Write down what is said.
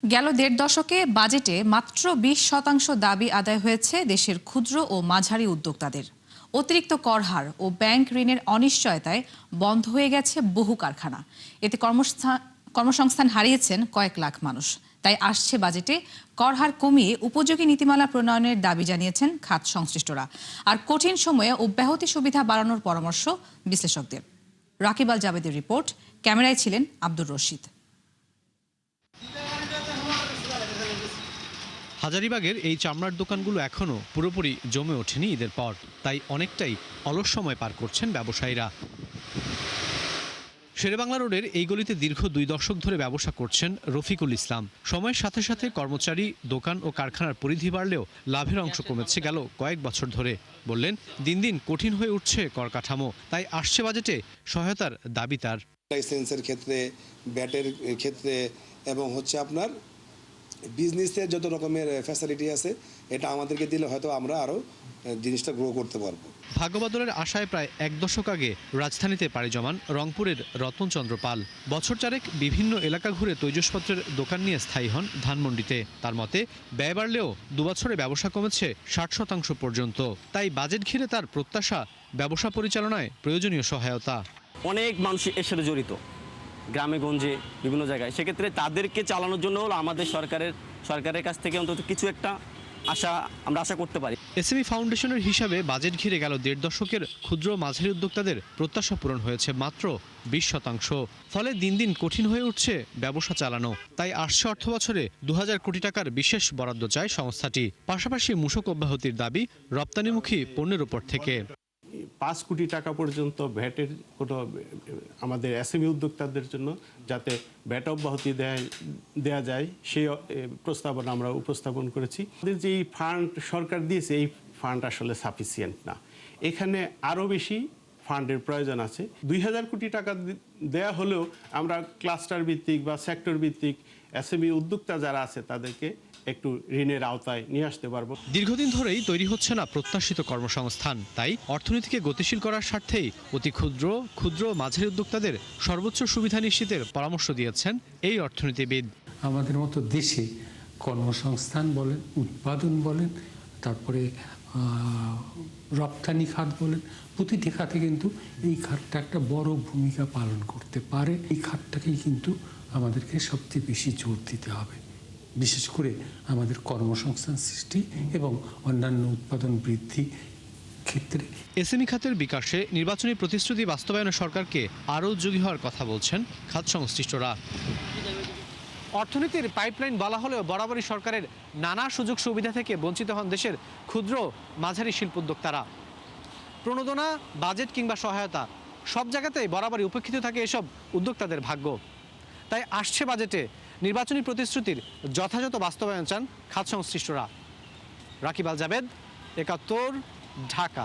গেল দেড় দশকে বাজেটে মাত্র 20% দাবি আদায় হয়েছে দেশের ক্ষুদ্র ও মাঝারি উদ্যোক্তাদের। অতিরিক্ত কর হার ও ব্যাংক ঋণের অনিশ্চয়তায় বন্ধ হয়ে গেছে বহু কারখানা। এতে কর্মসংস্থান হারিয়েছেন কয়েক লাখ মানুষ। তাই আসছে বাজেটে কর হার কমিয়ে উপযোগী নীতিমালা প্রণয়নের দাবি জানিয়েছেন খাত সংশ্লিষ্টরা। আর কঠিন সময়ে অব্যাহতি সুবিধা বাড়ানোর পরামর্শ বিশ্লেষকদের। রাকিব আল জাবেদের রিপোর্ট, ক্যামেরায় ছিলেন আব্দুর রশিদ। হাজারীবাগের এই চামড়ার দোকানগুলো এখনও পুরোপুরি জমে ওঠেনি ঈদের পর, তাই অনেকটাই অলস সময় পার করছেন ব্যবসায়ীরা। শেরেবাংলা রোডের এই গলিতে দীর্ঘ 2 দশক ধরে ব্যবসা করছেন রফিকুল ইসলাম। সময়ের সাথে সাথে কর্মচারী, দোকান ও কারখানার পরিধি বাড়লেও লাভের অংশ কমেছে গেল কয়েক বছর ধরে। বললেন, দিন দিন কঠিন হয়ে উঠছে কর কাঠামো, তাই আসছে বাজেটে সহায়তার দাবি তার। লাইসেন্সের ক্ষেত্রে, ব্যাটের ক্ষেত্রে এবং আপনার বিজনেসের যত রকমের ফ্যাসিলিটি আছে, এটা আমাদেরকে দিলে হয়তো আমরা আরও জিনিসটা গ্রো করতে পারবো। ভাগ্যবদলের আশায় প্রায় 1 দশক আগে রাজধানীতে পাড়ি জমান রংপুরের রতনচন্দ্র পাল। বছর চারেক বিভিন্ন এলাকা ঘুরে তৈজসপত্রের দোকান নিয়ে স্থায়ী হন ধানমন্ডিতে। তার মতে, ব্যয় বাড়লেও 2 বছরে ব্যবসা কমেছে 60% পর্যন্ত। তাই বাজেট ঘিরে তার প্রত্যাশা ব্যবসা পরিচালনায় প্রয়োজনীয় সহায়তা। অনেক মানুষ এর সাথে জড়িত, গ্রামে গঞ্জে বিভিন্ন জায়গায়। সেক্ষেত্রে তাদেরকে চালানোর জন্য আমাদের সরকারের কাছ থেকে অন্তত কিছু একটা আমরা আশা করতে পারি। এসএমই ফাউন্ডেশনের হিসাবে বাজেট ঘিরে গেল দেড় দশকের ক্ষুদ্র মাঝারি উদ্যোক্তাদের প্রত্যাশা পূরণ হয়েছে মাত্র 20%। ফলে দিন দিন কঠিন হয়ে উঠছে ব্যবসা চালানো। তাই আসছে অর্থ বছরে 2000 কোটি টাকার বিশেষ বরাদ্দ চায় সংস্থাটি। পাশাপাশি মূসক অব্যাহতির দাবি রপ্তানিমুখী পণ্যের উপর থেকে। 5 কোটি টাকা পর্যন্ত ভ্যাটের কোনো আমাদের এসএমই উদ্যোক্তাদের জন্য যাতে ভ্যাট অব্যাহতি দেয়া যায়, সেই প্রস্তাবনা আমরা উপস্থাপন করেছি। আমাদের যে ফান্ড সরকার দিয়েছে, এই ফান্ড আসলে সাফিসিয়েন্ট না। এখানে আরও বেশি ফান্ডের প্রয়োজন আছে। 2000 কোটি টাকা দেয়া হলেও আমরা ক্লাস্টার ভিত্তিক বা সেক্টর ভিত্তিক এসএমই উদ্যোক্তা যারা আছে তাদেরকে একটু ঋণের আওতায় নিয়ে আসতে পারবো। দীর্ঘদিন ধরেই তৈরি হচ্ছে না প্রত্যাশিত কর্মসংস্থান। তাই অর্থনীতিকে গতিশীল করার স্বার্থেই অতি ক্ষুদ্র মাঝারি উদ্যোক্তাদের সর্বোচ্চ সুবিধা নিশ্চিতের পরামর্শ দিয়েছেন এই অর্থনীতিবিদ। আমাদের মতো দেশে কর্মসংস্থান বলেন, উৎপাদন বলেন, তারপরে রপ্তানি খাত বলেন, প্রতিটি খাতে কিন্তু এই খাতটা একটা বড় ভূমিকা পালন করতে পারে। এই খাতটাকেই কিন্তু আমাদেরকে সবচেয়ে বেশি জোর দিতে হবে, বিশেষ করে আমাদের কর্মসংস্থান সৃষ্টি এবং অন্যান্য উৎপাদন বৃদ্ধি ক্ষেত্রে। এসএমই খাতের বিকাশে নির্বাচনী প্রতিশ্রুতি বাস্তবায়নে সরকারকে আরও উদ্যোগী হওয়ার কথা বলছেন খাত সংশ্লিষ্টরা। অর্থনীতির পাইপলাইন বলা হলেও বরাবরই সরকারের নানা সুযোগ সুবিধা থেকে বঞ্চিত হন দেশের ক্ষুদ্র মাঝারি শিল্পোদ্যোক্তারা। প্রণোদনা, বাজেট কিংবা সহায়তা সব জায়গাতেই বরাবরই উপেক্ষিত থাকে এসব উদ্যোক্তাদের ভাগ্য। তাই আসছে বাজেটে নির্বাচনী প্রতিশ্রুতির যথাযথ বাস্তবায়ন চান খাত সংশ্লিষ্টরা। রাকিব আল জাবেদ, 71, ঢাকা।